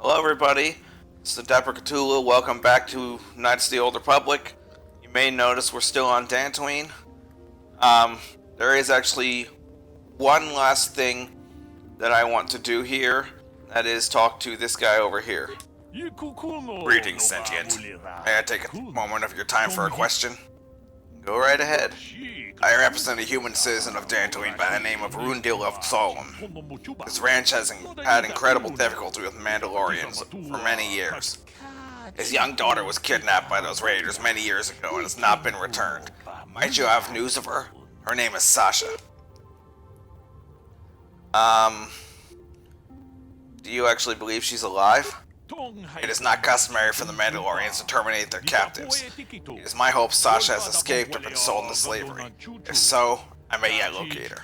Hello everybody, this is Dapper Cthulhu. Welcome back to Knights of the Old Republic. You may notice we're still on Dantooine. There is actually one last thing that I want to do here. That is talk to this guy over here. Greetings, sentient. May I take a moment of your time for a question? Go right ahead. I represent a human citizen of Dantooine by the name of Rundil of Solon. This ranch has had incredible difficulty with Mandalorians for many years. His young daughter was kidnapped by those raiders many years ago and has not been returned. Might you have news of her? Her name is Sasha. Do you actually believe she's alive? It is not customary for the Mandalorians to terminate their captives. It is my hope Sasha has escaped or been sold into slavery. If so, I may yet locate her.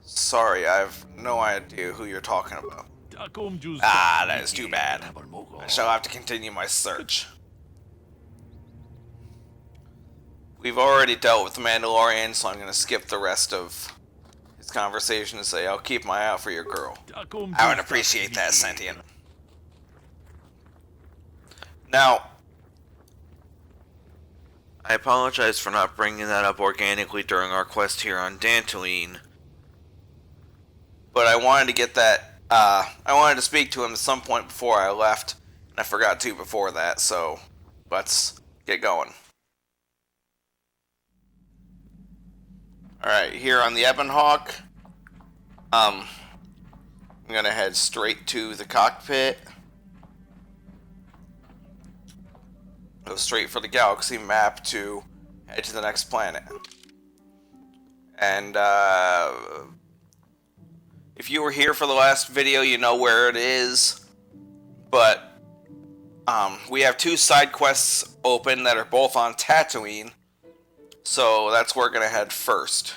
Sorry, I have no idea who you're talking about. That is too bad. I shall have to continue my search. We've already dealt with the Mandalorian, so I'm going to skip the rest of his conversation and say I'll keep my eye out for your girl. I would appreciate that, sentient. Now, I apologize for not bringing that up organically during our quest here on Dantooine, but I wanted to get that, I wanted to speak to him at some point before I left, and I forgot to before that, so let's get going. Alright, here on the Ebonhawk, I'm gonna head straight to the cockpit. Go straight for the galaxy map to head to the next planet. And if you were here for the last video, you know where it is. But we have two side quests open that are both on Tatooine. So that's where we're gonna head first.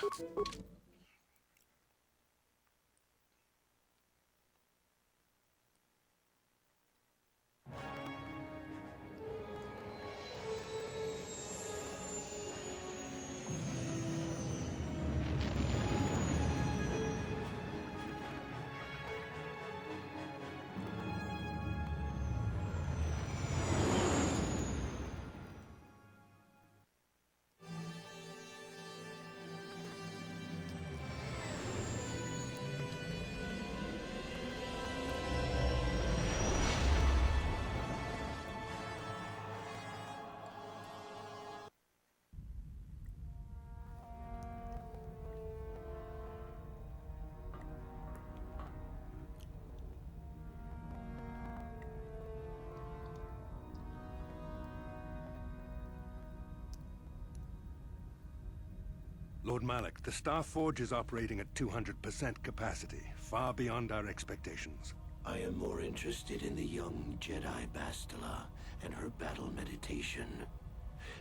Lord Malak, the Star Forge is operating at 200% capacity, far beyond our expectations. I am more interested in the young Jedi Bastila and her battle meditation.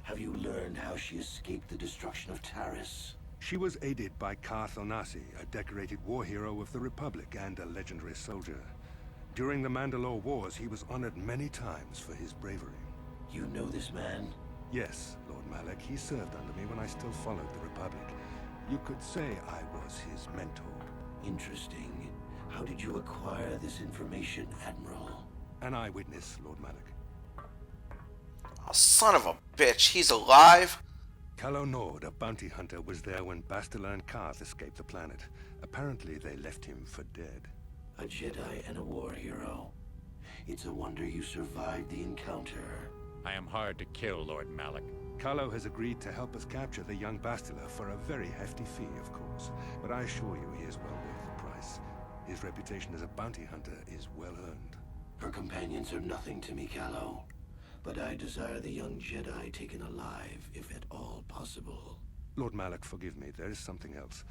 Have you learned how she escaped the destruction of Taris? She was aided by Karth Onasi, a decorated war hero of the Republic and a legendary soldier. During the Mandalore Wars, he was honored many times for his bravery. You know this man? Yes, Lord Malak, he served under me when I still followed the Republic. You could say I was his mentor. Interesting. How did you acquire this information, Admiral? An eyewitness, Lord Malak. Oh, son of a bitch, he's alive? Calo Nord, a bounty hunter, was there when Bastila and Karth escaped the planet. Apparently, they left him for dead. A Jedi and a war hero. It's a wonder you survived the encounter. I am hard to kill, Lord Malak. Calo has agreed to help us capture the young Bastila for a very hefty fee, of course. But I assure you he is well worth the price. His reputation as a bounty hunter is well earned. Her companions are nothing to me, Calo. But I desire the young Jedi taken alive, if at all possible. Lord Malak, forgive me, there is something else.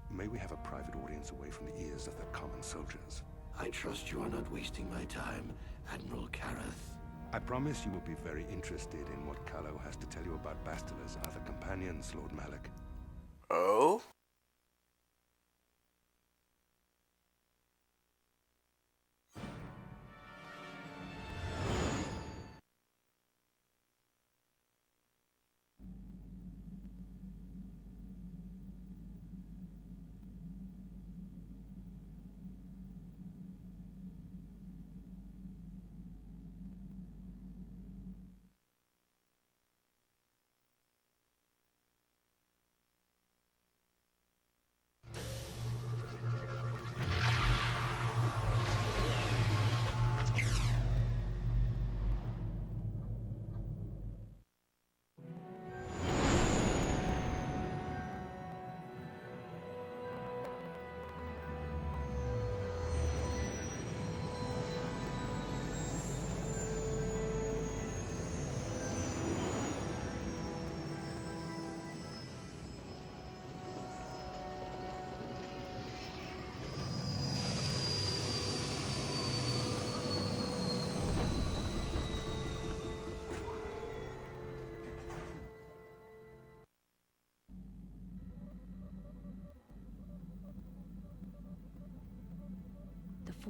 May we have a private audience away from the ears of the common soldiers? I trust you are not wasting my time, Admiral Kareth. I promise you will be very interested in what Calo has to tell you about Bastila's other companions, Lord Malak. Oh?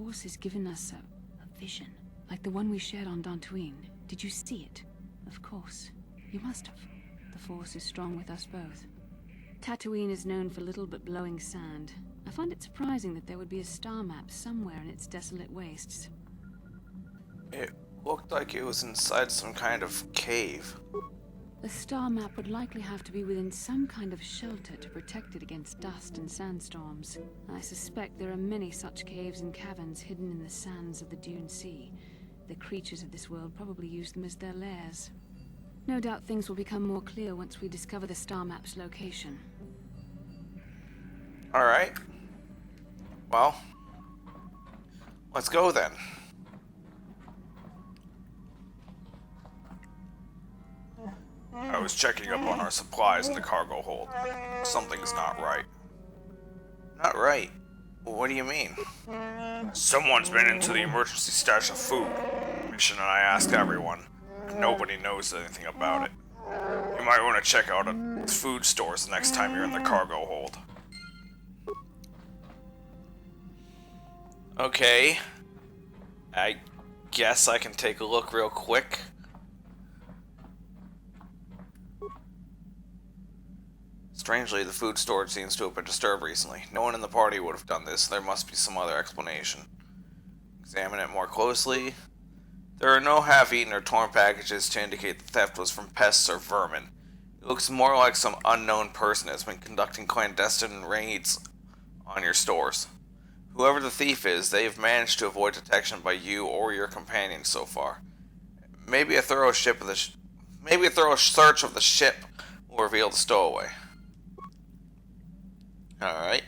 Force has given us a vision, like the one we shared on Dantooine. Did you see it? Of course. You must have. The Force is strong with us both. Tatooine is known for little but blowing sand. I find it surprising that there would be a star map somewhere in its desolate wastes. It looked like it was inside some kind of cave. The star map would likely have to be within some kind of shelter to protect it against dust and sandstorms. I suspect there are many such caves and caverns hidden in the sands of the Dune Sea. The creatures of this world probably use them as their lairs. No doubt things will become more clear once we discover the star map's location. Alright. Well, let's go then. I was checking up on our supplies in the cargo hold. Something's not right. Not right? What do you mean? Someone's been into the emergency stash of food. Mission and I asked everyone. Nobody knows anything about it. You might want to check out the food stores the next time you're in the cargo hold. Okay. I guess I can take a look real quick. Strangely, the food storage seems to have been disturbed recently. No one in the party would have done this. There must be some other explanation. Examine it more closely. There are no half-eaten or torn packages to indicate the theft was from pests or vermin. It looks more like some unknown person has been conducting clandestine raids on your stores. Whoever the thief is, they have managed to avoid detection by you or your companions so far. Maybe a thorough search of the ship will reveal the stowaway. Alright.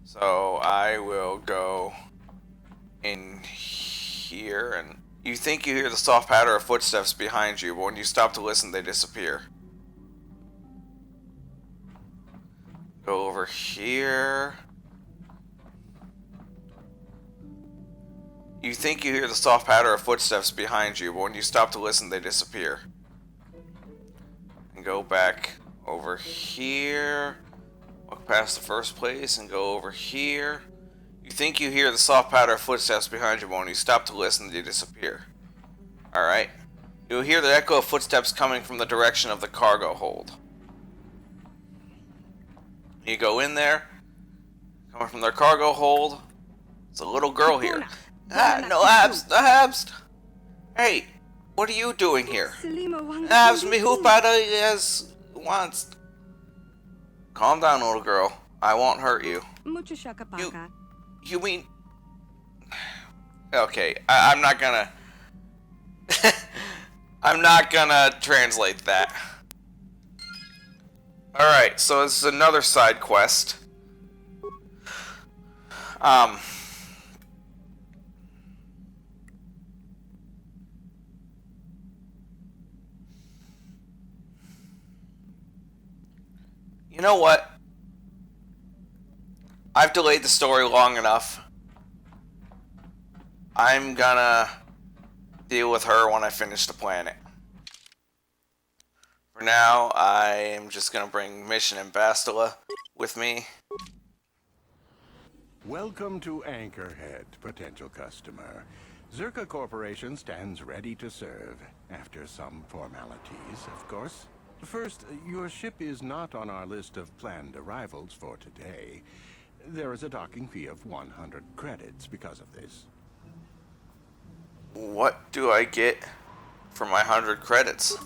So I will go in here, and you think you hear the soft patter of footsteps behind you, but when you stop to listen, they disappear. Go over here. You think you hear the soft patter of footsteps behind you, but when you stop to listen, they disappear. And go back over here. Walk past the first place and go over here. You think you hear the soft patter of footsteps behind you, but when you stop to listen, they disappear. Alright. You'll hear the echo of footsteps coming from the direction of the cargo hold. You go in there. Coming from their cargo hold. It's a little girl here. No abs. Hey, what are you doing here? Abs me hupada as wants. Calm down, little girl. I won't hurt you. You mean... Okay, I'm not gonna... I'm not gonna translate that. Alright, so this is another side quest. You know what? I've delayed the story long enough. I'm gonna deal with her when I finish the planet. For now, I am just gonna bring Mission and Bastila with me. Welcome to Anchorhead, potential customer. Zerka Corporation stands ready to serve, after some formalities, of course. First, your ship is not on our list of planned arrivals for today. There is a docking fee of 100 credits because of this. What do I get for my 100 credits?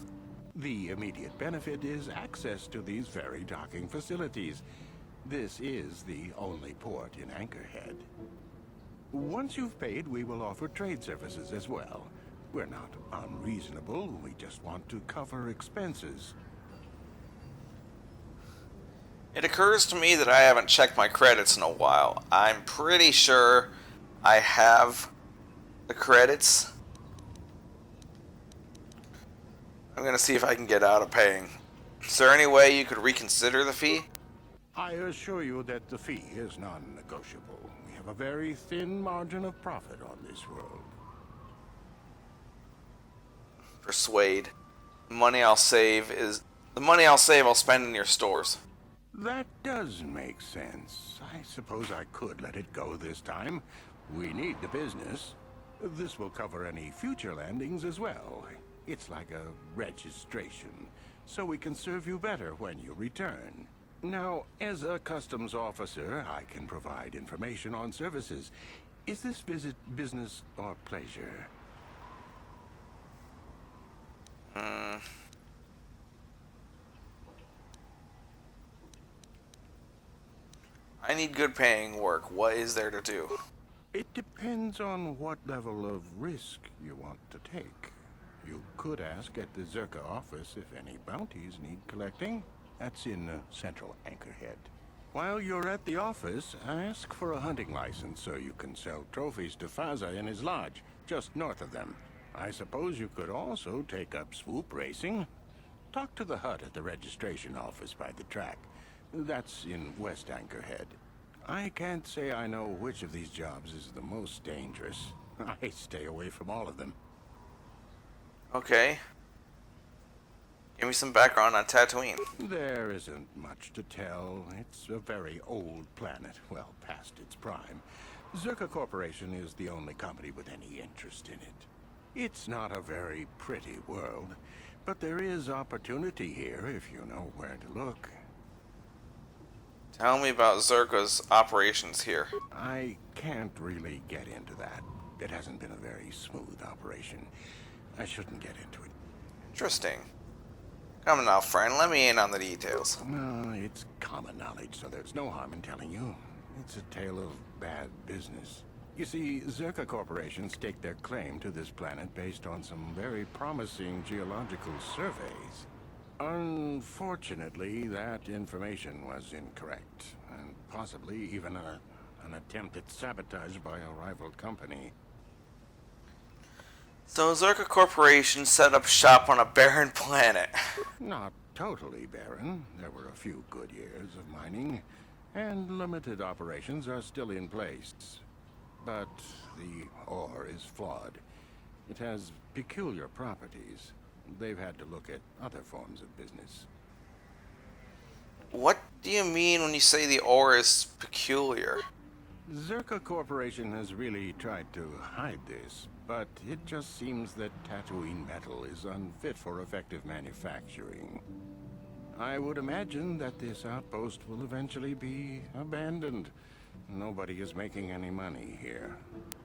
The immediate benefit is access to these very docking facilities. This is the only port in Anchorhead. Once you've paid, we will offer trade services as well. We're not unreasonable, we just want to cover expenses. It occurs to me that I haven't checked my credits in a while. I'm pretty sure I have the credits. I'm gonna see if I can get out of paying. Is there any way you could reconsider the fee? I assure you that the fee is non-negotiable. We have a very thin margin of profit on this world. Persuade. The money I'll save I'll spend in your stores. That does make sense. I suppose I could let it go this time. We need the business. This will cover any future landings as well. It's like a registration, so we can serve you better when you return. Now, as a customs officer, I can provide information on services. Is this visit business or pleasure? I need good paying work. What is there to do? It depends on what level of risk you want to take. You could ask at the Zerka office if any bounties need collecting. That's in Central Anchorhead. While you're at the office, ask for a hunting license so you can sell trophies to Faza in his lodge, just north of them. I suppose you could also take up Swoop Racing. Talk to the hut at the registration office by the track. That's in West Anchorhead. I can't say I know which of these jobs is the most dangerous. I stay away from all of them. Okay. Give me some background on Tatooine. There isn't much to tell. It's a very old planet, well past its prime. Zerka Corporation is the only company with any interest in it. It's not a very pretty world, but there is opportunity here if you know where to look. Tell me about Zerka's operations here. I can't really get into that. It hasn't been a very smooth operation. I shouldn't get into it. Interesting. Come on now, friend. Let me in on the details. It's common knowledge, so there's no harm in telling you. It's a tale of bad business. You see, Zerka Corporation staked their claim to this planet based on some very promising geological surveys. Unfortunately, that information was incorrect, and possibly even an attempt at sabotage by a rival company. So Zerka Corporation set up shop on a barren planet. Not totally barren. There were a few good years of mining, and limited operations are still in place. But the ore is flawed. It has peculiar properties. They've had to look at other forms of business. What do you mean when you say the ore is peculiar? Zerka Corporation has really tried to hide this, but it just seems that Tatooine metal is unfit for effective manufacturing. I would imagine that this outpost will eventually be abandoned. Nobody is making any money here.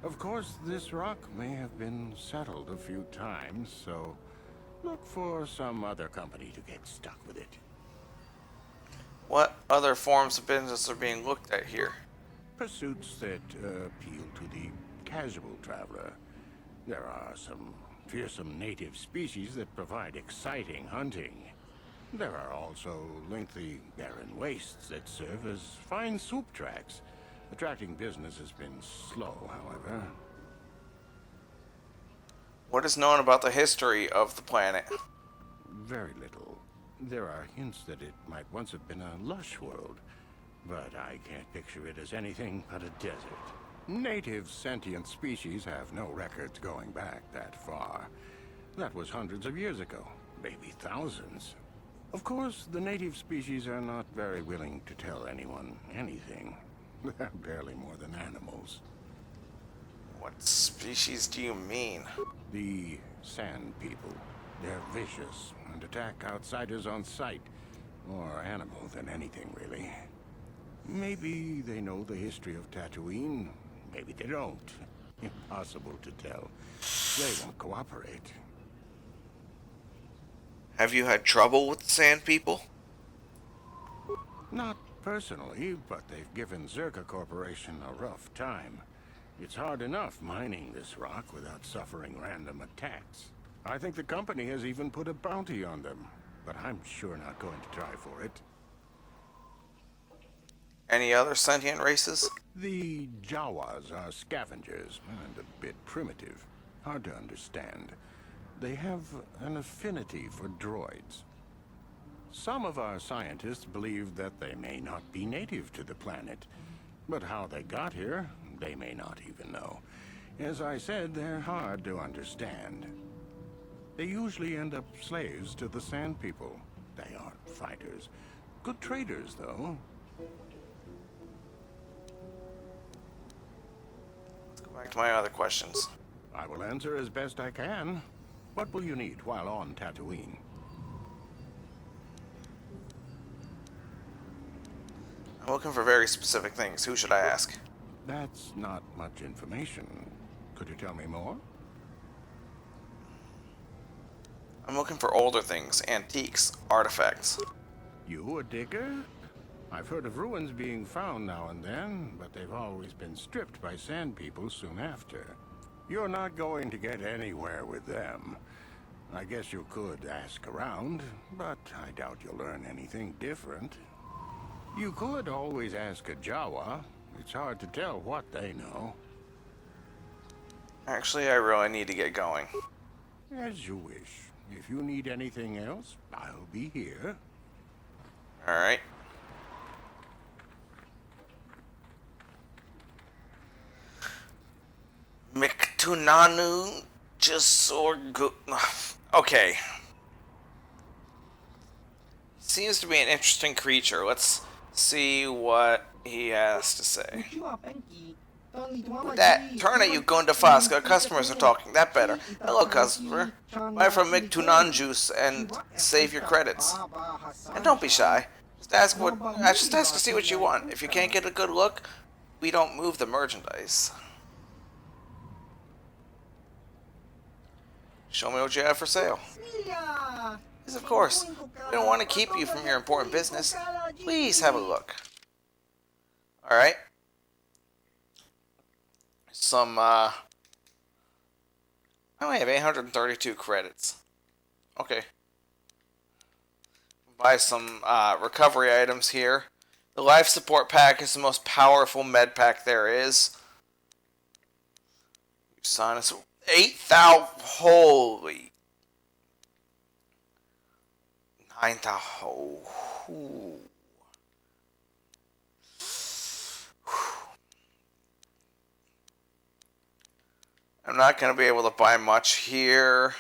Of course, this rock may have been settled a few times, so look for some other company to get stuck with it. What other forms of business are being looked at here? Pursuits that appeal to the casual traveler. There are some fearsome native species that provide exciting hunting. There are also lengthy barren wastes that serve as fine swoop tracks. Attracting business has been slow, however. What is known about the history of the planet? Very little. There are hints that it might once have been a lush world, but I can't picture it as anything but a desert. Native sentient species have no records going back that far. That was hundreds of years ago, maybe thousands. Of course, the native species are not very willing to tell anyone anything. They're barely more than animals. What species do you mean? The Sand People. They're vicious and attack outsiders on sight. More animal than anything, really. Maybe they know the history of Tatooine. Maybe they don't. Impossible to tell. They won't cooperate. Have you had trouble with the Sand People? Not personally, but they've given Zerka Corporation a rough time. It's hard enough mining this rock without suffering random attacks. I think the company has even put a bounty on them, but I'm sure not going to try for it. Any other sentient races? The Jawas are scavengers, and a bit primitive. Hard to understand. They have an affinity for droids. Some of our scientists believe that they may not be native to the planet, but how they got here, they may not even know. As I said, they're hard to understand. They usually end up slaves to the Sand People. They aren't fighters. Good traders, though. Let's go back to my other questions. I will answer as best I can. What will you need while on Tatooine? I'm looking for very specific things. Who should I ask? That's not much information. Could you tell me more? I'm looking for older things, antiques, artifacts. You a digger? I've heard of ruins being found now and then, but they've always been stripped by sand people soon after. You're not going to get anywhere with them. I guess you could ask around, but I doubt you'll learn anything different. You could always ask a Jawa. It's hard to tell what they know. Actually, I really need to get going. As you wish. If you need anything else, I'll be here. Alright. Miktunanu Jasorgu. Okay. Seems to be an interesting creature. Let's see what he has to say. That, turn at you, Gunda Fasca. Customers are talking. That better. Hello, customer. Buy from Miktunanjus and save your credits. And don't be shy. Just ask to see what you want. If you can't get a good look, we don't move the merchandise. Show me what you have for sale. Yes, of course. We don't want to keep you from your important business. Please have a look. Alright. I only have 832 credits. Okay. Buy some recovery items here. The life support pack is the most powerful med pack there is. Sinus 8,000. Holy. 9,000. Oh. I'm not going to be able to buy much here.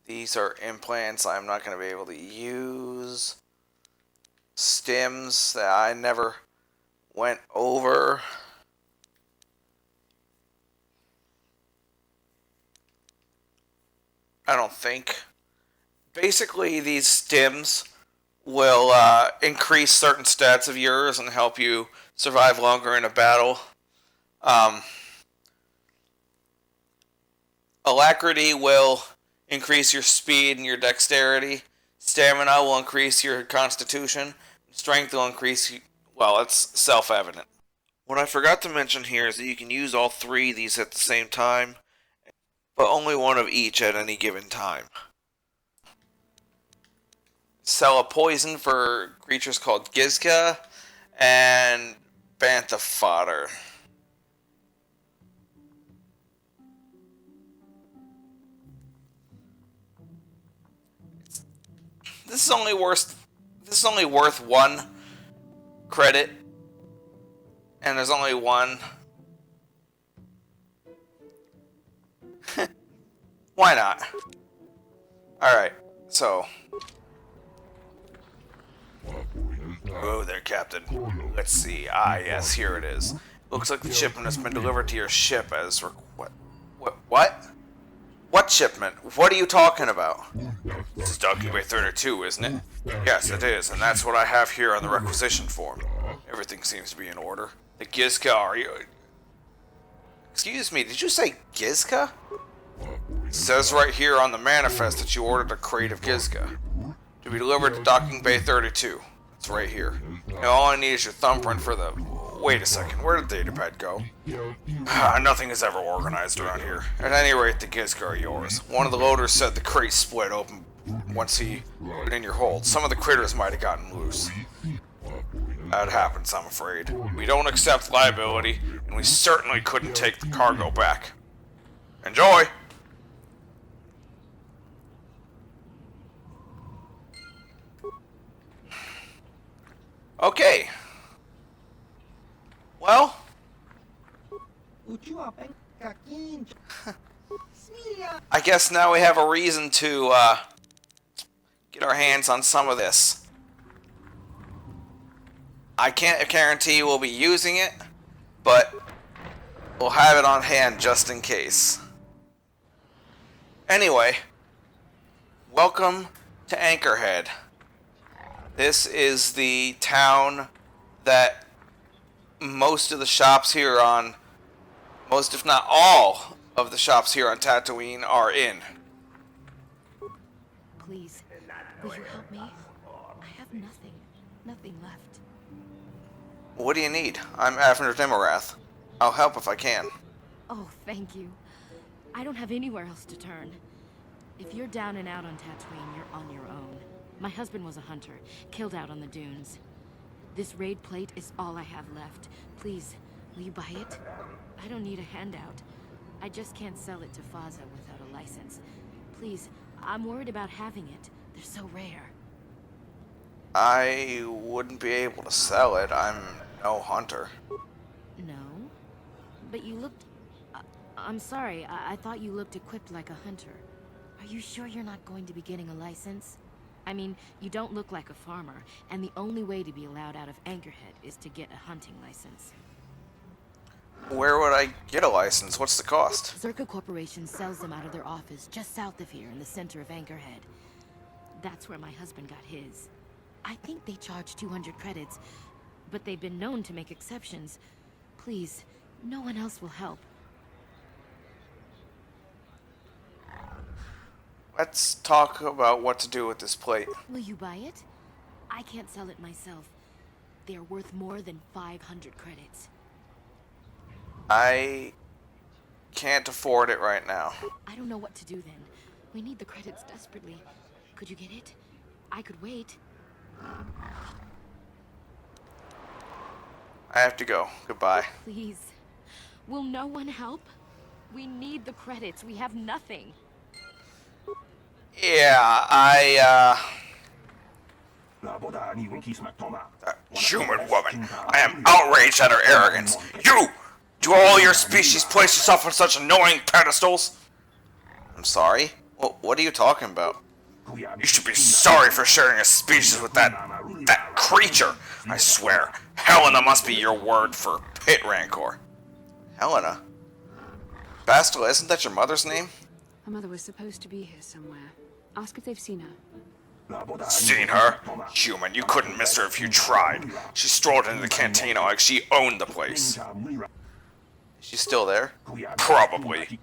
These are implants I'm not going to be able to use. Stims that I never went over. I don't think. Basically, these stims will increase certain stats of yours and help you survive longer in a battle. Alacrity will increase your speed and your dexterity. Stamina will increase your constitution. Strength will increase, well, it's self-evident. What I forgot to mention here is that you can use all three of these at the same time, but only one of each at any given time. Sell a poison for creatures called Gizka and Bantha fodder. This is only worth 1 credit, and there's only one. Why not? Alright, so. Oh there, Captain. Let's see. Ah, yes, here it is. Looks like the shipment has been delivered to your ship as What? What shipment? What are you talking about? This is Docking Bay 32, isn't it? Yes, it is, and that's what I have here on the requisition form. Everything seems to be in order. The Gizka, are you... Excuse me, did you say Gizka? It says right here on the manifest that you ordered a crate of Gizka to be delivered to Docking Bay 32. It's right here. Now all I need is your thumbprint for the... Wait a second, where did the datapad go? Nothing is ever organized around here. At any rate, the Gizka are yours. One of the loaders said the crate split open once he put it in your hold. Some of the critters might have gotten loose. That happens, I'm afraid. We don't accept liability, and we certainly couldn't take the cargo back. Enjoy! Okay. Well, I guess now we have a reason to get our hands on some of this. I can't guarantee we'll be using it, but we'll have it on hand just in case. Anyway, welcome to Anchorhead. This is the town that most of the shops here on, most if not all of the shops here on Tatooine are in. Please, will you help me? I have nothing left. What do you need? I'm Avner Dimarath. I'll help if I can. Oh, thank you. I don't have anywhere else to turn. If you're down and out on Tatooine, you're on your own. My husband was a hunter, killed out on the dunes. This raid plate is all I have left. Please, will you buy it? I don't need a handout. I just can't sell it to Faza without a license. Please, I'm worried about having it. They're so rare. I wouldn't be able to sell it. I'm no hunter. No? But you looked... I'm sorry, I thought you looked equipped like a hunter. Are you sure you're not going to be getting a license? I mean, you don't look like a farmer, and the only way to be allowed out of Anchorhead is to get a hunting license. Where would I get a license? What's the cost? Zerka Corporation sells them out of their office just south of here in the center of Anchorhead. That's where my husband got his. I think they charge 200 credits, but they've been known to make exceptions. Please, no one else will help. Let's talk about what to do with this plate. Will you buy it? I can't sell it myself. They're worth more than 500 credits. I can't afford it right now. I don't know what to do then. We need the credits desperately. Could you get it? I could wait. I have to go. Goodbye. Please. Will no one help? We need the credits. We have nothing. Yeah, that human woman. I am outraged at her arrogance. You! Do all your species place yourself on such annoying pedestals? I'm sorry? What are you talking about? You should be sorry for sharing a species with that creature. I swear, Helena must be your word for pit rancor. Helena? Bastila, isn't that your mother's name? Her mother was supposed to be here somewhere. Ask if they've seen her. Seen her? Human, you couldn't miss her if you tried. She strolled into the cantina like she owned the place. She's still there? Probably.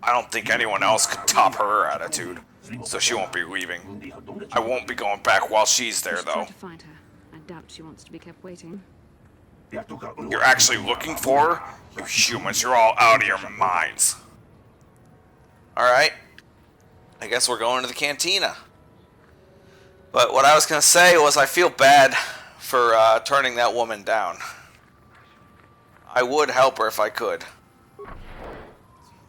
I don't think anyone else could top her attitude, so she won't be leaving. I won't be going back while she's there, Just though. try to find her. I doubt she wants to be kept waiting. You're actually looking for her? You humans, you're all out of your minds. Alright. I guess we're going to the cantina. But what I was going to say was I feel bad for turning that woman down. I would help her if I could.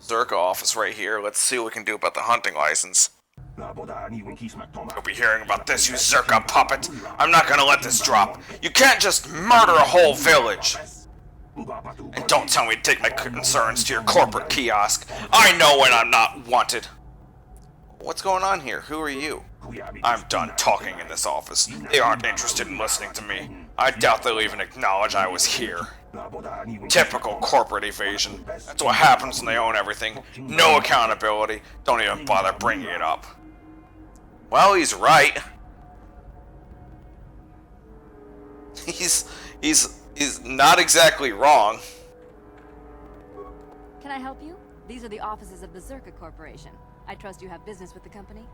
Zerka office right here. Let's see what we can do about the hunting license. You'll be hearing about this, you Zerka puppet. I'm not gonna let this drop. You can't just murder a whole village. And don't tell me to take my concerns to your corporate kiosk. I know when I'm not wanted. What's going on here? Who are you? I'm done talking in this office. They aren't interested in listening to me. I doubt they'll even acknowledge I was here. Typical corporate evasion. That's what happens when they own everything. No accountability. Don't even bother bringing it up. Well, he's right. He's not exactly wrong. Can I help you? These are the offices of the Zerka Corporation. I trust you have business with the company?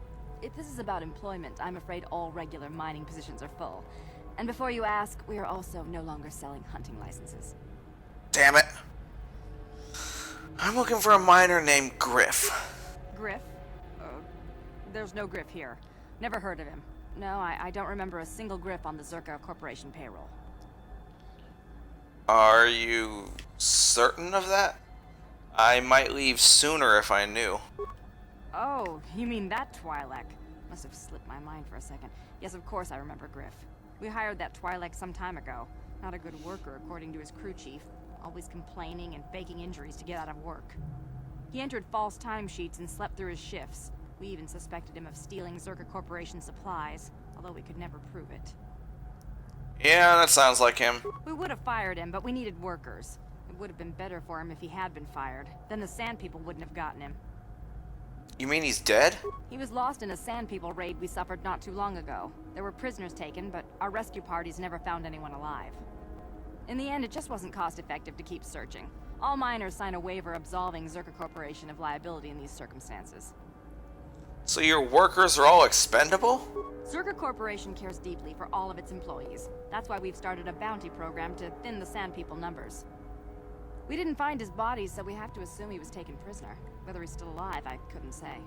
If this is about employment, I'm afraid all regular mining positions are full. And before you ask, we are also no longer selling hunting licenses. Damn it. I'm looking for a miner named Griff. Griff? There's no Griff here. Never heard of him. No, I don't remember a single Griff on the Zerka Corporation payroll. Are you certain of that? I might leave sooner if I knew. Oh, you mean that Twi'lek? Must have slipped my mind for a second. Yes, of course I remember Griff. We hired that Twi'lek some time ago. Not a good worker, according to his crew chief. Always complaining and faking injuries to get out of work. He entered false timesheets and slept through his shifts. We even suspected him of stealing Zerka Corporation supplies, although we could never prove it. Yeah, that sounds like him. We would have fired him, but we needed workers. It would have been better for him if he had been fired. Then the Sand People wouldn't have gotten him. You mean he's dead? He was lost in a Sand People raid we suffered not too long ago. There were prisoners taken, but our rescue parties never found anyone alive. In the end, it just wasn't cost-effective to keep searching. All miners sign a waiver absolving Zerka Corporation of liability in these circumstances. So your workers are all expendable? Zerka Corporation cares deeply for all of its employees. That's why we've started a bounty program to thin the Sand People numbers. We didn't find his body, so we have to assume he was taken prisoner. Whether he's still alive, I couldn't say.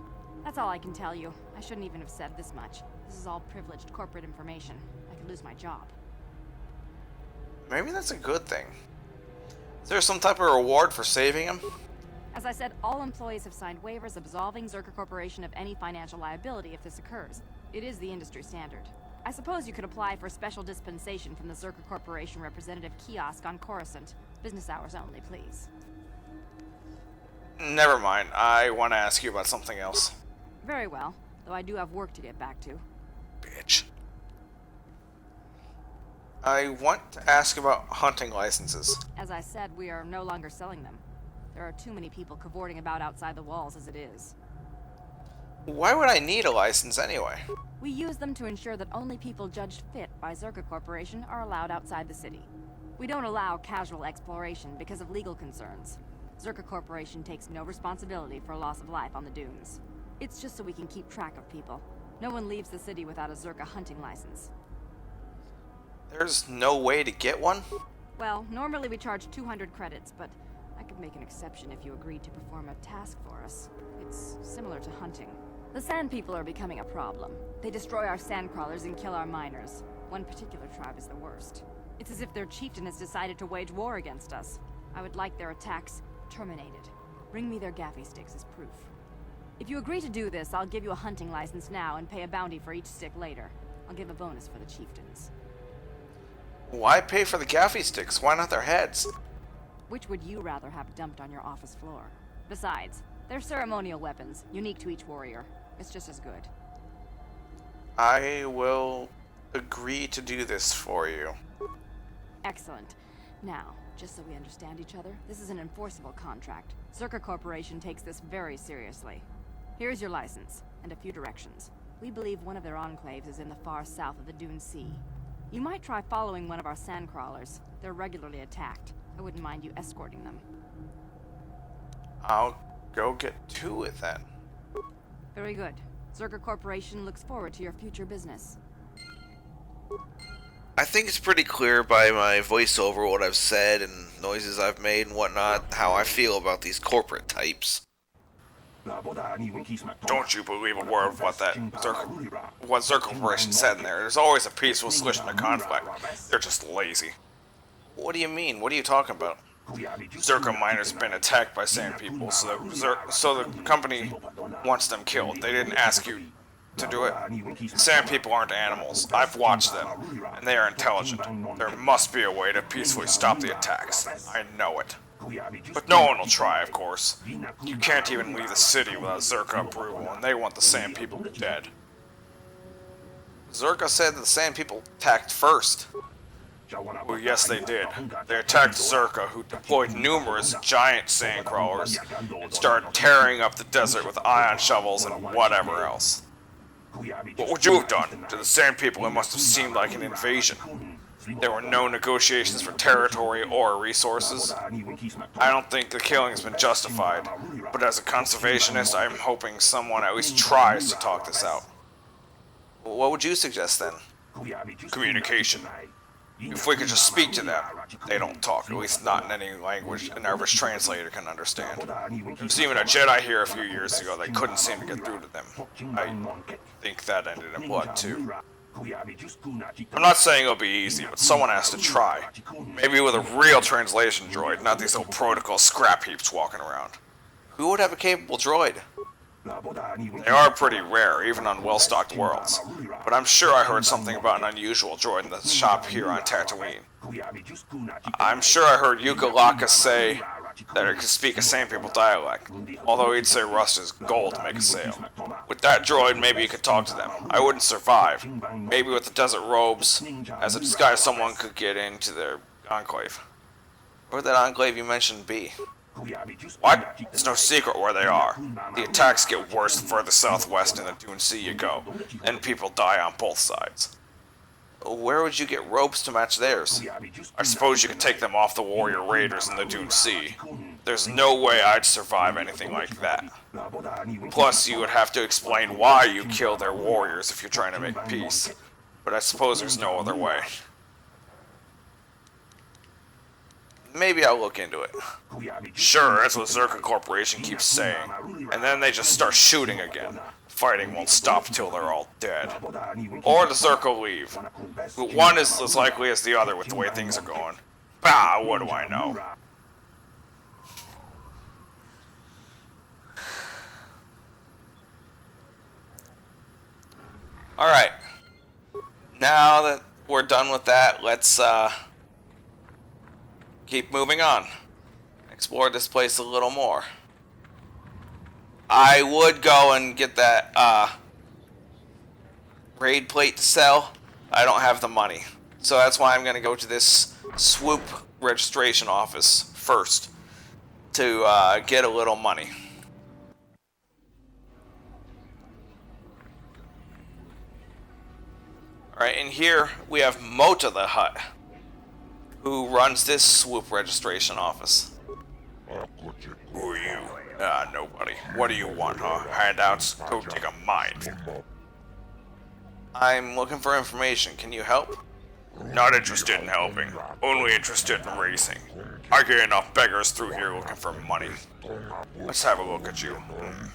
That's all I can tell you. I shouldn't even have said this much. This is all privileged corporate information. I could lose my job. Maybe that's a good thing. Is there some type of reward for saving him? As I said, all employees have signed waivers absolving Zerka Corporation of any financial liability if this occurs. It is the industry standard. I suppose you could apply for special dispensation from the Zerka Corporation representative kiosk on Coruscant. Business hours only, please. Never mind. I want to ask you about something else. Very well, though I do have work to get back to. Bitch. I want to ask about hunting licenses. As I said, we are no longer selling them. There are too many people cavorting about outside the walls as it is. Why would I need a license anyway? We use them to ensure that only people judged fit by Zerka Corporation are allowed outside the city. We don't allow casual exploration because of legal concerns. Zerka Corporation takes no responsibility for loss of life on the dunes. It's just so we can keep track of people. No one leaves the city without a Zerka hunting license. There's no way to get one? Well, normally we charge 200 credits, but I could make an exception if you agreed to perform a task for us. It's similar to hunting. The Sand People are becoming a problem. They destroy our sandcrawlers and kill our miners. One particular tribe is the worst. It's as if their chieftain has decided to wage war against us. I would like their attacks terminated. Bring me their gaffy sticks as proof. If you agree to do this, I'll give you a hunting license now and pay a bounty for each stick later. I'll give a bonus for the chieftains. Why pay for the gaffy sticks? Why not their heads? Which would you rather have dumped on your office floor? Besides, they're ceremonial weapons, unique to each warrior. It's just as good. I will agree to do this for you. Excellent. Now, just so we understand each other, this is an enforceable contract. Zerka Corporation takes this very seriously. Here's your license, and a few directions. We believe one of their enclaves is in the far south of the Dune Sea. You might try following one of our sandcrawlers. They're regularly attacked. I wouldn't mind you escorting them. I'll go get to it then. Very good. Zerka Corporation looks forward to your future business. I think it's pretty clear by my voiceover what I've said and noises I've made and whatnot, how I feel about these corporate types. Don't you believe a word of what Zerka Corporation said in there. There's always a peaceful solution to conflict. They're just lazy. What do you mean? What are you talking about? Zerka miners have been attacked by Sand People, so the company wants them killed. They didn't ask you to do it. Sand People aren't animals. I've watched them, and they are intelligent. There must be a way to peacefully stop the attacks. I know it. But no one will try, of course. You can't even leave the city without Zerka approval, and they want the Sand People dead. Zerka said that the Sand People attacked first. Well, yes, they did. They attacked Zerka, who deployed numerous giant sandcrawlers and started tearing up the desert with ion shovels and whatever else. What would you have done? To the Sand People, it must have seemed like an invasion. There were no negotiations for territory or resources. I don't think the killing has been justified, but as a conservationist, I'm hoping someone at least tries to talk this out. What would you suggest then? Communication. If we could just speak to them. They don't talk, at least not in any language an average translator can understand. There was even a Jedi here a few years ago that couldn't seem to get through to them. I think that ended in blood too. I'm not saying it'll be easy, but someone has to try. Maybe with a real translation droid, not these old protocol scrap heaps walking around. Who would have a capable droid? They are pretty rare, even on well-stocked worlds. But I'm sure I heard something about an unusual droid in the shop here on Tatooine. I'm sure I heard Yuka Laka say that it could speak a Sand People dialect, although he'd say rust is gold to make a sale. With that droid, maybe you could talk to them. I wouldn't survive. Maybe with the desert robes, as a disguise, someone could get into their enclave. Where would that enclave you mentioned be? What? It's no secret where they are. The attacks get worse the further southwest in the Dune Sea you go, and people die on both sides. Where would you get ropes to match theirs? I suppose you could take them off the warrior raiders in the Dune Sea. There's no way I'd survive anything like that. Plus, you would have to explain why you kill their warriors if you're trying to make peace. But I suppose there's no other way. Maybe I'll look into it. Sure, that's what Zerka Corporation keeps saying. And then they just start shooting again. Fighting won't stop till they're all dead. Or the Zerka leave. But one is as likely as the other with the way things are going. Bah, what do I know? Alright. Now that we're done with that, let's keep moving on. Explore this place a little more. I would go and get that raid plate to sell. I don't have the money. So that's why I'm going to go to this Swoop registration office first to get a little money. Alright, and here we have Mota the Hutt, who runs this Swoop registration office. Who are you? Nobody. What do you want, huh? Handouts? Go take a mine. I'm looking for information. Can you help? Not interested in helping. Only interested in racing. I get enough beggars through here looking for money. Let's have a look at you.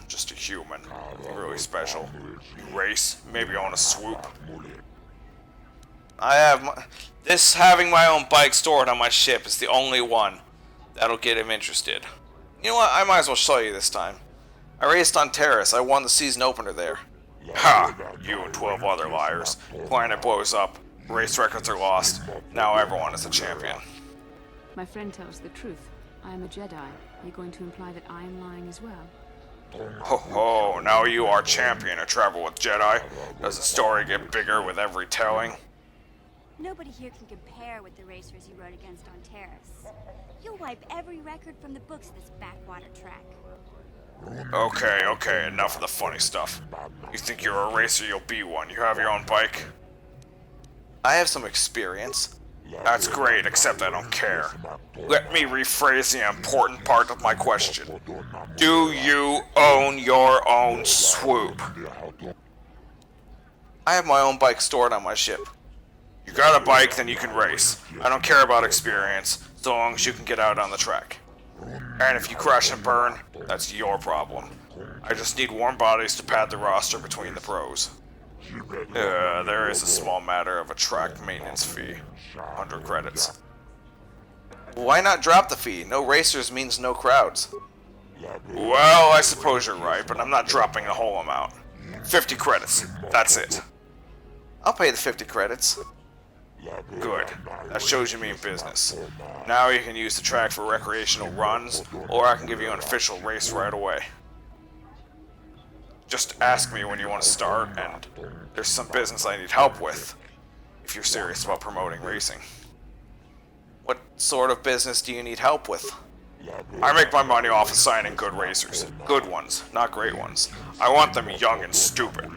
Just a human. Nothing really special. You race? Maybe on a swoop? Having my own bike stored on my ship is the only one that'll get him interested. You know what? I might as well show you this time. I raced on Terrace. I won the season opener there. Ha! You and 12 other liars. Planet blows up. Race records are lost. Now everyone is a champion. My friend tells the truth. I am a Jedi. Are you going to imply that I am lying as well? Ho ho! Now you are champion of travel with Jedi. Does the story get bigger with every telling? Nobody here can compare with the racers you rode against on Terrace. You'll wipe every record from the books this backwater track. Okay, enough of the funny stuff. You think you're a racer, you'll be one. You have your own bike? I have some experience. That's great, except I don't care. Let me rephrase the important part of my question. Do you own your own swoop? I have my own bike stored on my ship. You got a bike, then you can race. I don't care about experience, so long as you can get out on the track. And if you crash and burn, that's your problem. I just need warm bodies to pad the roster between the pros. There is a small matter of a track maintenance fee. 100 credits. Why not drop the fee? No racers means no crowds. Well, I suppose you're right, but I'm not dropping the whole amount. 50 credits. That's it. I'll pay the 50 credits. Good. That shows you mean business. Now you can use the track for recreational runs, or I can give you an official race right away. Just ask me when you want to start, and there's some business I need help with, if you're serious about promoting racing. What sort of business do you need help with? I make my money off assigning good racers. Good ones, not great ones. I want them young and stupid.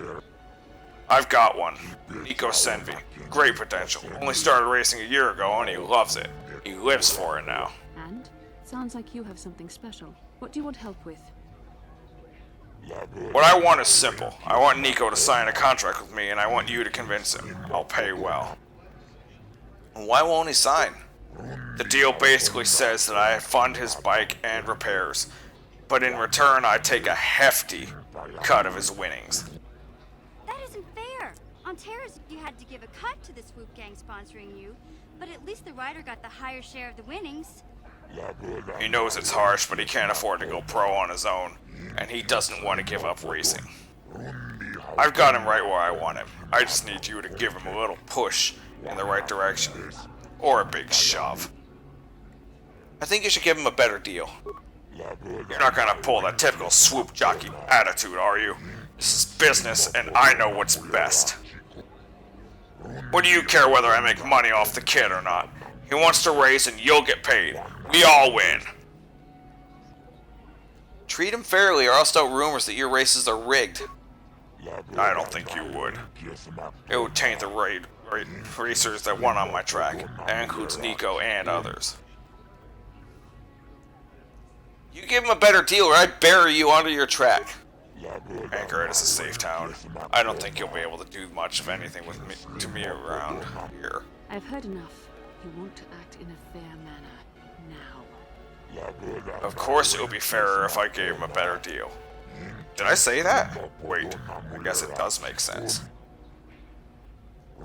I've got one. Nico Senvi. Great potential. Only started racing a year ago and he loves it. He lives for it now. And? Sounds like you have something special. What do you want help with? What I want is simple. I want Nico to sign a contract with me and I want you to convince him. I'll pay well. Why won't he sign? The deal basically says that I fund his bike and repairs, but in return I take a hefty cut of his winnings. That isn't fair! On Terrace, you had to give a cut to the Swoop gang sponsoring you, but at least the rider got the higher share of the winnings. He knows it's harsh, but he can't afford to go pro on his own, and he doesn't want to give up racing. I've got him right where I want him. I just need you to give him a little push in the right direction. Or a big shove. I think you should give him a better deal. You're not gonna pull that typical swoop jockey attitude, are you? This is business, and I know what's best. What do you care whether I make money off the kid or not? He wants to race, and you'll get paid. We all win. Treat him fairly, or I'll start rumors that your races are rigged. I don't think you would. It would taint the racers that won on my track. That includes Nico and others. You give him a better deal, or I bury you under your track. Anchorhead is a safe town. I don't think you'll be able to do much of anything with me around here. I've heard enough. You want to act in a fair manner. Now. Of course it would be fairer if I gave him a better deal. Did I say that? Wait, I guess it does make sense.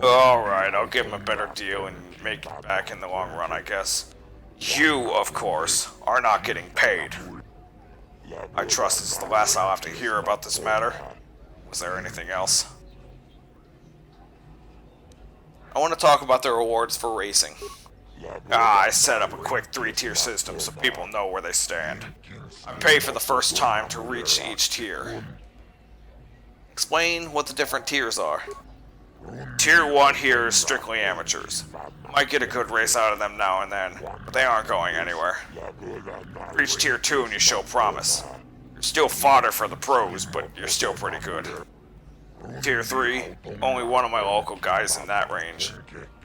Alright, I'll give him a better deal and make it back in the long run, I guess. You, of course, are not getting paid. I trust this is the last I'll have to hear about this matter. Was there anything else? I want to talk about the rewards for racing. I set up a quick 3-tier system so people know where they stand. I pay for the first time to reach each tier. Explain what the different tiers are. Tier 1 here is strictly amateurs. Might get a good race out of them now and then, but they aren't going anywhere. Reach Tier 2 and you show promise. You're still fodder for the pros, but you're still pretty good. Tier 3, only one of my local guys in that range.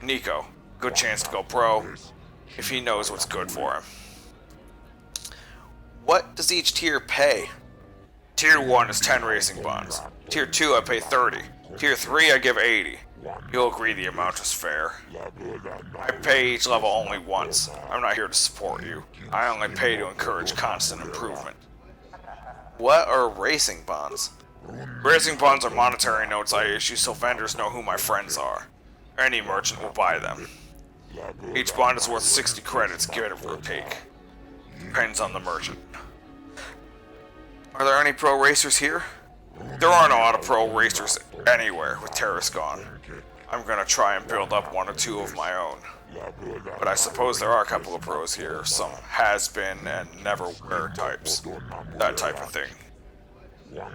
Nico, good chance to go pro, if he knows what's good for him. What does each tier pay? Tier 1 is 10 racing bonds. Tier 2 I pay 30. Tier 3 I give 80. You'll agree the amount is fair. I pay each level only once. I'm not here to support you. I only pay to encourage constant improvement. What are racing bonds? Racing bonds are monetary notes I issue so vendors know who my friends are. Any merchant will buy them. Each bond is worth 60 credits, give or take. Depends on the merchant. Are there any pro racers here? There aren't a lot of pro racers anywhere with Terrace gone. I'm gonna try and build up 1 or 2 of my own. But I suppose there are a couple of pros here, some has-been and never-were types. That type of thing.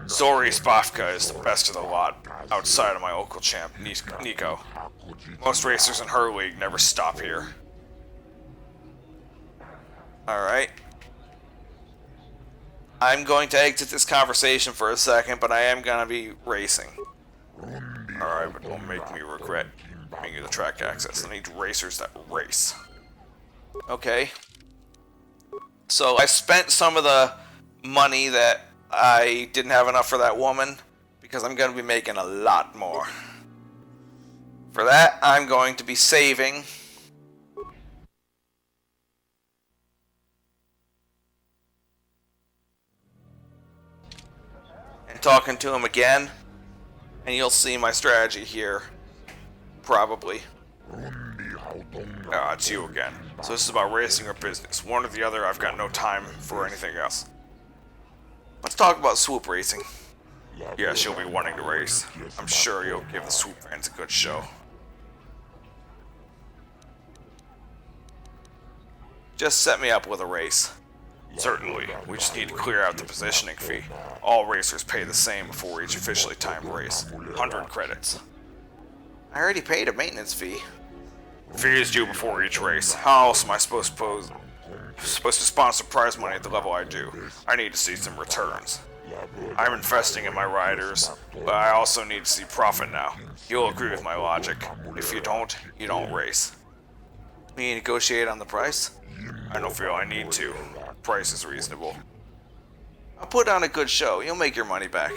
Zori Spafka is the best of the lot, outside of my local champ, Nico. Most racers in her league never stop here. Alright. I'm going to exit this conversation for a second, but I am going to be racing. Alright, but don't make me regret giving you the track access. I need racers that race. Okay. So I spent some of the money that I didn't have enough for that woman, because I'm going to be making a lot more. For that, I'm going to be saving. And talking to him again. And you'll see my strategy here. Probably. Ah, it's you again. So this is about racing or business. One or the other, I've got no time for anything else. Let's talk about Swoop Racing. Yeah, she'll be wanting to race. I'm sure you'll give the Swoop fans a good show. Just set me up with a race. Certainly. We just need to clear out the positioning fee. All racers pay the same before each officially timed race. 100 credits. I already paid a maintenance fee. Fee is due before each race. How else am I supposed to sponsor prize money at the level I do? I need to see some returns. I'm investing in my riders, but I also need to see profit now. You'll agree with my logic. If you don't race. We negotiate on the price? I don't feel I need to. Price is reasonable. I'll put on a good show. You'll make your money back.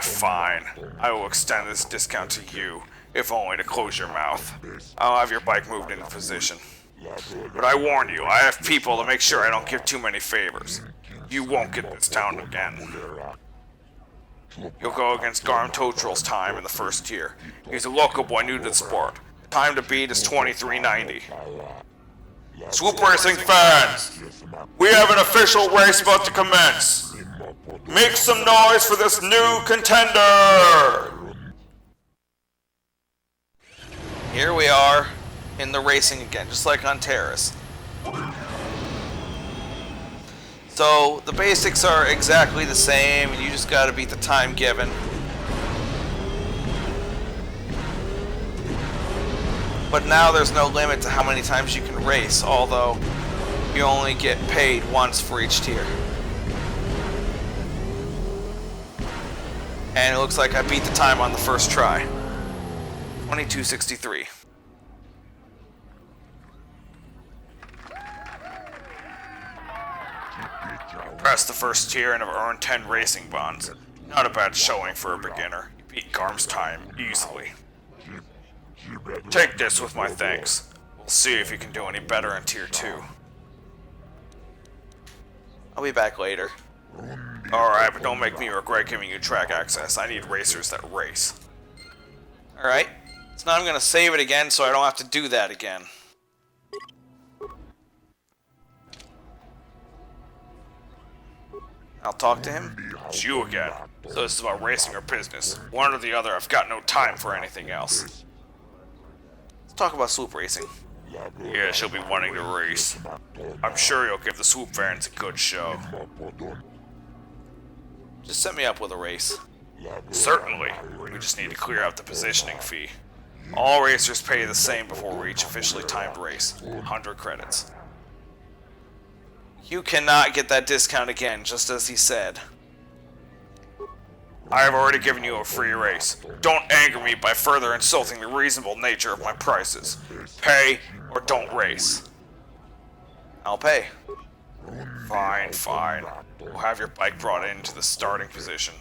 Fine. I will extend this discount to you, if only to close your mouth. I'll have your bike moved into position. But I warn you, I have people to make sure I don't give too many favors. You won't get this town again. You'll go against Garm Totral's time in the first tier. He's a local boy new to the sport. The time to beat is 23:90. Swoop Racing fans! We have an official race about to commence! Make some noise for this new contender! Here we are in the racing again, just like on Terrace. So the basics are exactly the same, and you just gotta beat the time given. But now there's no limit to how many times you can race, although you only get paid once for each tier. And it looks like I beat the time on the first try. 22:63. Press the first tier and have earned 10 racing bonds. Not a bad showing for a beginner. You beat Garm's time easily. Take this with my thanks. We'll see if you can do any better in tier 2. I'll be back later. Alright, but don't make me regret giving you track access. I need racers that race. Alright, so now I'm gonna save it again so I don't have to do that again. I'll talk to him. It's you again. So this is about racing or business. One or the other, I've got no time for anything else. Let's talk about Swoop Racing. Yeah, she'll be wanting to race. I'm sure you'll give the Swoop fans a good show. Just set me up with a race. Certainly. We just need to clear out the positioning fee. All racers pay the same before we each officially timed race. 100 credits. You cannot get that discount again, just as he said. I have already given you a free race. Don't anger me by further insulting the reasonable nature of my prices. Pay or don't race. I'll pay. Fine, fine. We'll have your bike brought into the starting position.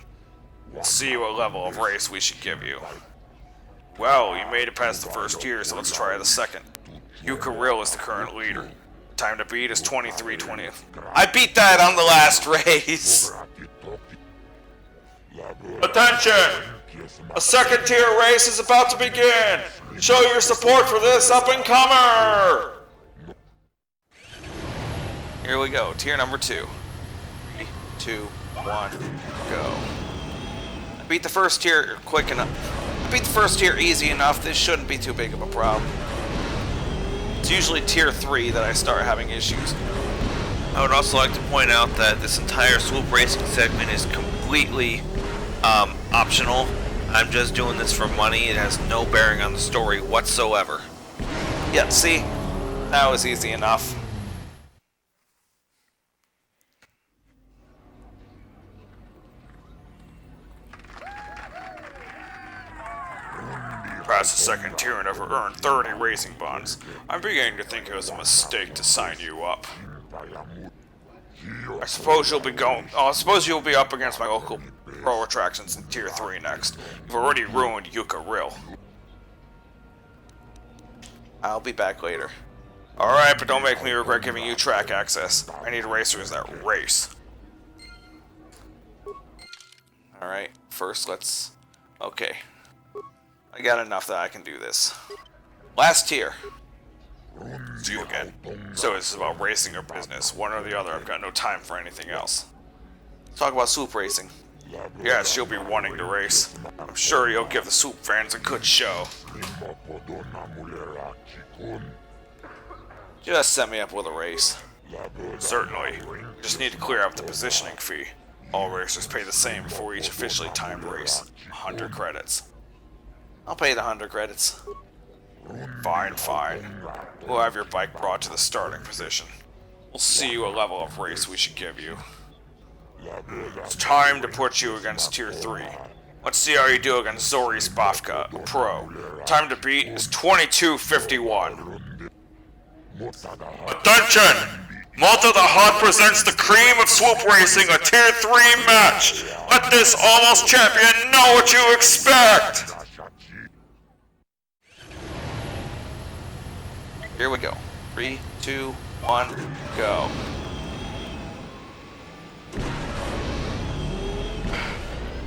We'll see what level of race we should give you. Well, you made it past the first tier, so let's try the second. Yuka Rill is the current leader. Time to beat is 23:20. I beat that on the last race! Attention! A second tier race is about to begin! Show your support for this up-and-comer! Here we go, tier number 2. 3, 2, 1, go. I beat the first tier quick enough. I beat the first tier easy enough, this shouldn't be too big of a problem. It's usually tier 3 that I start having issues. I would also like to point out that this entire Swoop Racing segment is completely optional. I'm just doing this for money. It has no bearing on the story whatsoever. Yeah, see? That was easy enough. Past the second tier and have earned 30 racing bonds. I'm beginning to think it was a mistake to sign you up. I suppose you'll be up against my local pro attractions in tier 3 next. You've already ruined Yuka Rill. I'll be back later. Alright, but don't make me regret giving you track access. I need racers that race. Alright, first let's... Okay. I got enough that I can do this. Last tier. It's you again. So this is about racing or business. One or the other. I've got no time for anything else. Let's talk about Swoop Racing. Yes, you'll be wanting to race. I'm sure you'll give the Swoop fans a good show. Just set me up with a race. Certainly. We just need to clear up the positioning fee. All racers pay the same before each officially timed race. 100 credits. I'll pay the 100 credits. Fine, fine. We'll have your bike brought to the starting position. We'll see what level of race we should give you. It's time to put you against tier 3. Let's see how you do against Zori Spafka, a pro. Time to beat is 22:51. Attention! Malta the Hot presents the cream of Swoop Racing, a tier 3 match! Let this almost champion know what you expect! Here we go. 3, 2, 1, go.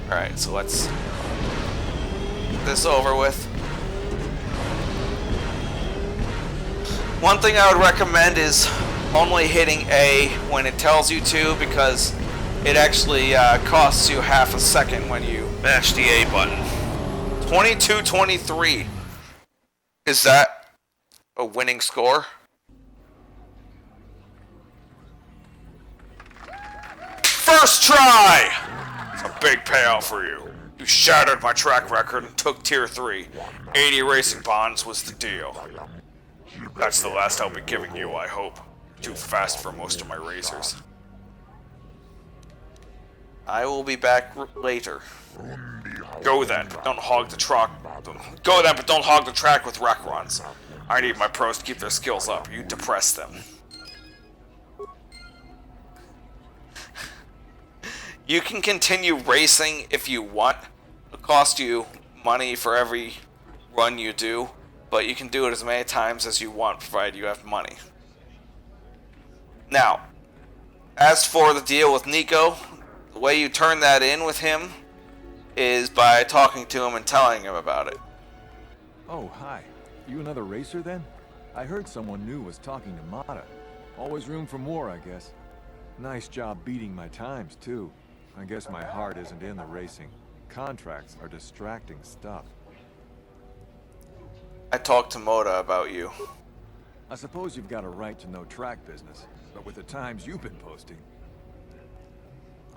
Alright, so let's get this over with. One thing I would recommend is only hitting A when it tells you to, because it actually costs you half a second when you mash the A button. 22:23. Is that a winning score? First try! It's a big payout for you. You shattered my track record and took Tier 3. 80 racing bonds was the deal. That's the last I'll be giving you, I hope. Too fast for most of my racers. I will be back later. Go then, but don't hog the track. Go then, but don't hog the track with wreck runs. I need my pros to keep their skills up. You depress them. You can continue racing if you want. It'll cost you money for every run you do, but you can do it as many times as you want, provided you have money. Now, as for the deal with Nico, the way you turn that in with him is by talking to him and telling him about it. Oh, hi. You another racer then? I heard someone new was talking to Mata. Always room for more, I guess. Nice job beating my times, too. I guess my heart isn't in the racing. Contracts are distracting stuff. I talked to Moda about you. I suppose you've got a right to know track business, but with the times you've been posting...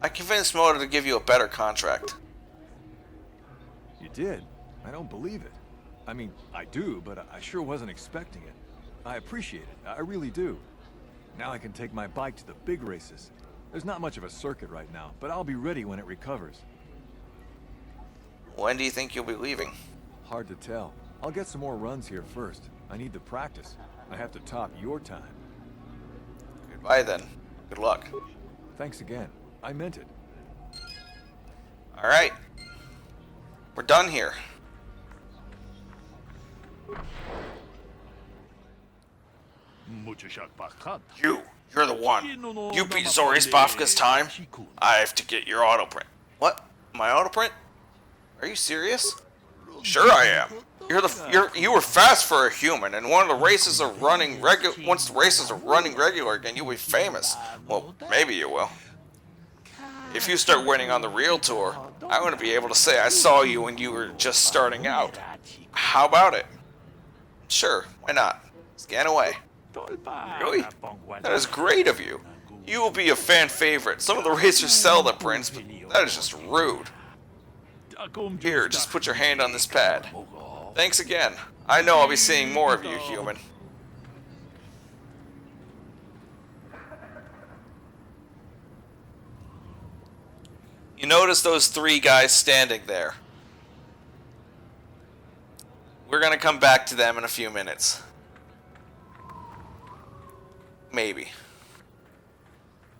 I convinced Moda to give you a better contract. You did? I don't believe it. I mean, I do, but I sure wasn't expecting it. I appreciate it, I really do. Now I can take my bike to the big races. There's not much of a circuit right now, but I'll be ready when it recovers. When do you think you'll be leaving? Hard to tell. I'll get some more runs here first. I need the practice. I have to top your time. Goodbye then. Good luck. Thanks again. I meant it. Alright. We're done here. You're the one. You beat Zori Spafka's time? I have to get your auto print. What? My auto print? Are you serious? Sure I am. You were fast for a human, and one of the races are running once the races are running regular again, you'll be famous. Well, maybe you will. If you start winning on the real tour, I'm going to be able to say I saw you when you were just starting out. How about it? Sure, why not? Scan away. Really? That is great of you. You will be a fan favorite. Some of the racers sell the prints, but that is just rude. Here, just put your hand on this pad. Thanks again. I know I'll be seeing more of you, human. You notice those three guys standing there. We're gonna come back to them in a few minutes. Maybe.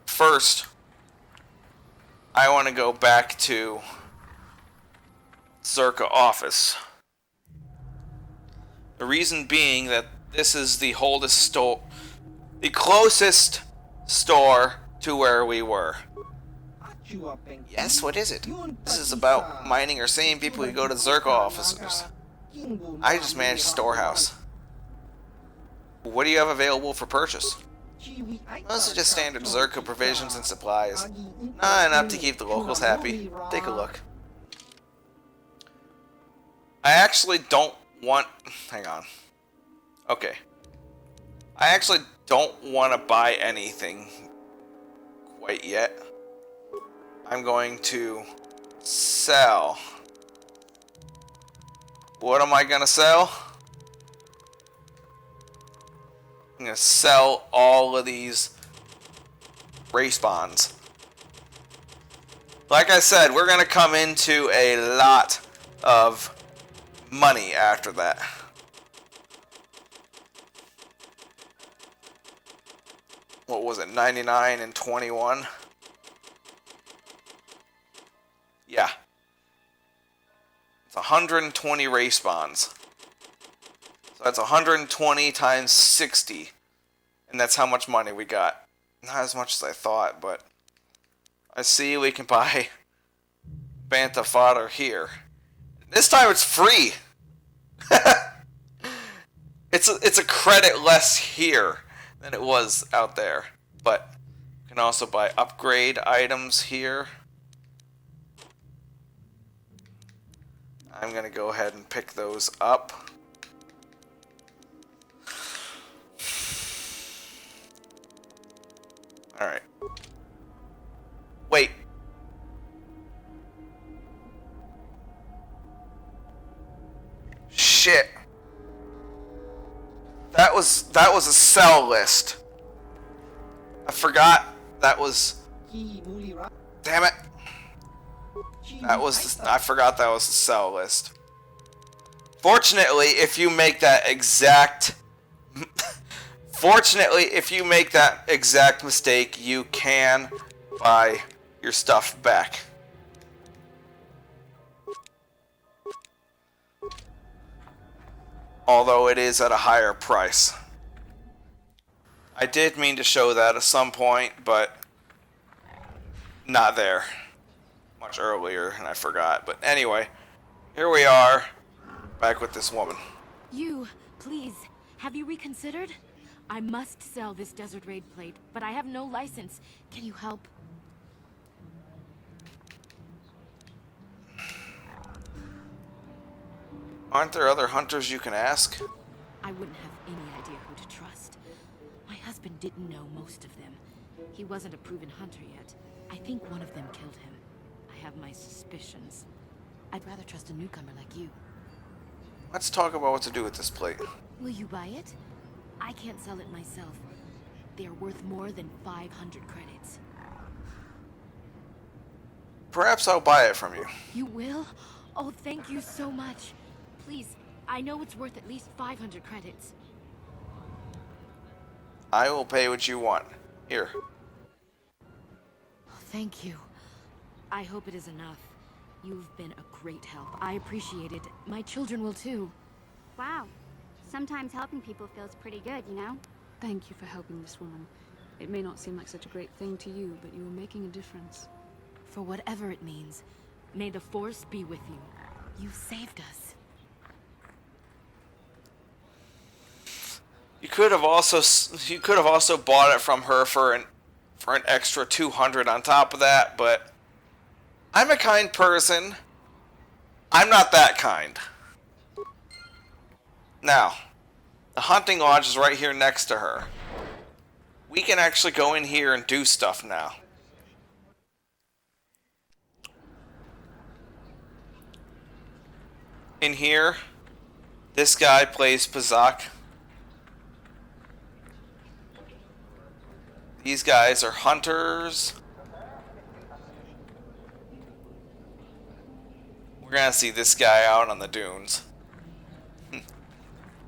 First, I want to go back to Zerka office. The reason being that this is the closest store to where we were. Yes, what is it? This is about mining or seeing people who go to Zerka offices. I just manage the storehouse. What do you have available for purchase? Those are just standard Zerka provisions and supplies. Not enough to keep the locals happy. Take a look. I actually don't want... Hang on. Okay. I actually don't want to buy anything quite yet. I'm going to sell. What am I going to sell? I'm going to sell all of these race bonds. Like I said, we're going to come into a lot of money after that. What was it, 99 and 21? Yeah. It's 120 race bonds. So that's 120 times 60. And that's how much money we got. Not as much as I thought, but I see we can buy Bantha fodder here. This time it's free. It's a credit less here than it was out there. But you can also buy upgrade items here. I'm going to go ahead and pick those up. Alright. Wait. shit. That was a sell list. I forgot that was. Damn it. I forgot that was the sell list. Fortunately, if you make that exact mistake, you can buy your stuff back. Although it is at a higher price. I did mean to show that at some point, but not there. Much earlier, and I forgot. But anyway, here we are, back with this woman. You, please, have you reconsidered? I must sell this Desert Raid plate, but I have no license. Can you help? Aren't there other hunters you can ask? I wouldn't have any idea who to trust. My husband didn't know most of them. He wasn't a proven hunter yet. I think one of them killed him. I have my suspicions. I'd rather trust a newcomer like you. Let's talk about what to do with this plate. Will you buy it? I can't sell it myself. They're worth more than 500 credits. Perhaps I'll buy it from you. You will? Oh, thank you so much. Please, I know it's worth at least 500 credits. I will pay what you want. Here. Oh, thank you. I hope it is enough. You've been a great help. I appreciate it. My children will too. Wow. Sometimes helping people feels pretty good, you know? Thank you for helping this woman. It may not seem like such a great thing to you, but you are making a difference. For whatever it means, may the Force be with you. You saved us. You could have also bought it from her for an extra 200 on top of that, but I'm a kind person. I'm not that kind. Now, the hunting lodge is right here next to her. We can actually go in here and do stuff now. In here, this guy plays Pazak. These guys are hunters. We're gonna see this guy out on the dunes.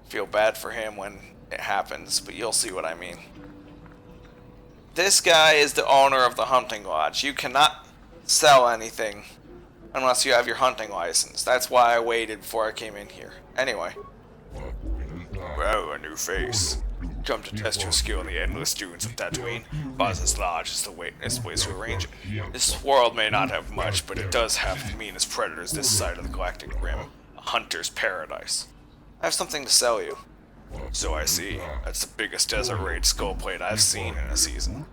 Feel bad for him when it happens, but you'll see what I mean. This guy is the owner of the hunting lodge. You cannot sell anything unless you have your hunting license. That's why I waited before I came in here. Anyway. Well, a new face. Come to test your skill in the endless dunes of Tatooine. Boz's Lodge is the best place to arrange it. This world may not have much, but it does have the meanest predators this side of the galactic rim. A hunter's paradise. I have something to sell you. So I see. That's the biggest Desert Raid skull plate I've seen in a season.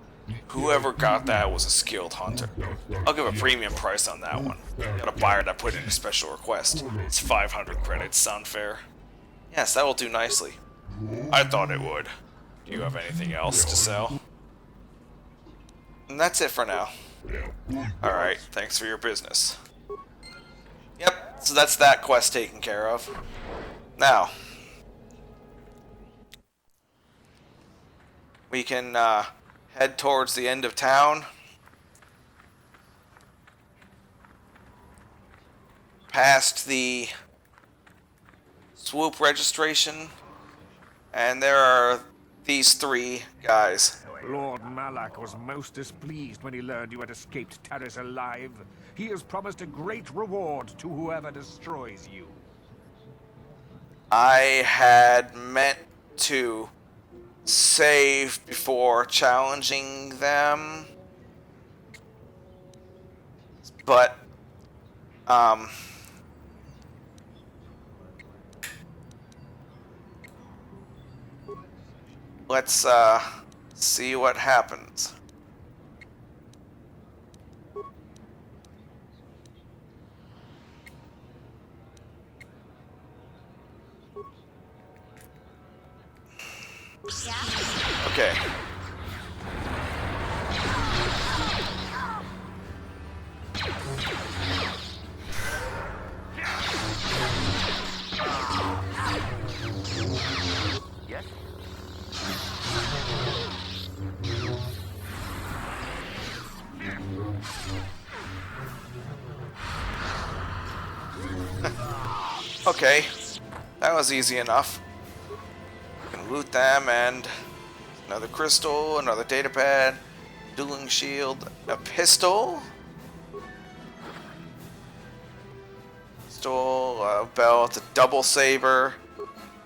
Whoever got that was a skilled hunter. I'll give a premium price on that one. Got a buyer that put in a special request. It's 500 credits. Sound fair? Yes, that will do nicely. I thought it would. Do you have anything else to sell? And that's it for now. Alright, thanks for your business. Yep, so that's that quest taken care of. Now, we can head towards the end of town. Past the Swoop registration. And there are these three guys. Lord Malak was most displeased when he learned you had escaped Taris alive. He has promised a great reward to whoever destroys you. I had meant to save before challenging them, but let's see what happens. Okay. Okay, that was easy enough. We can loot them, and another crystal, another data pad, dueling shield, a pistol, a belt, a double saber,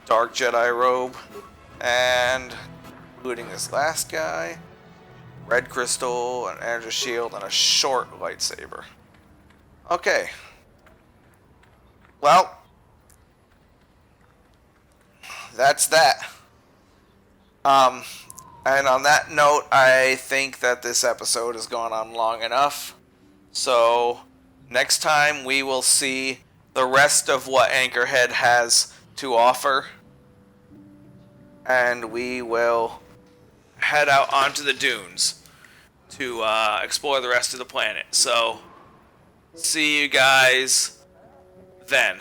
dark Jedi robe, and looting this last guy, red crystal, an energy shield, and a short lightsaber. Okay. Well, that's that. And on that note, I think that this episode has gone on long enough. So, next time we will see the rest of what Anchorhead has to offer. And we will head out onto the dunes to explore the rest of the planet. So, see you guys then.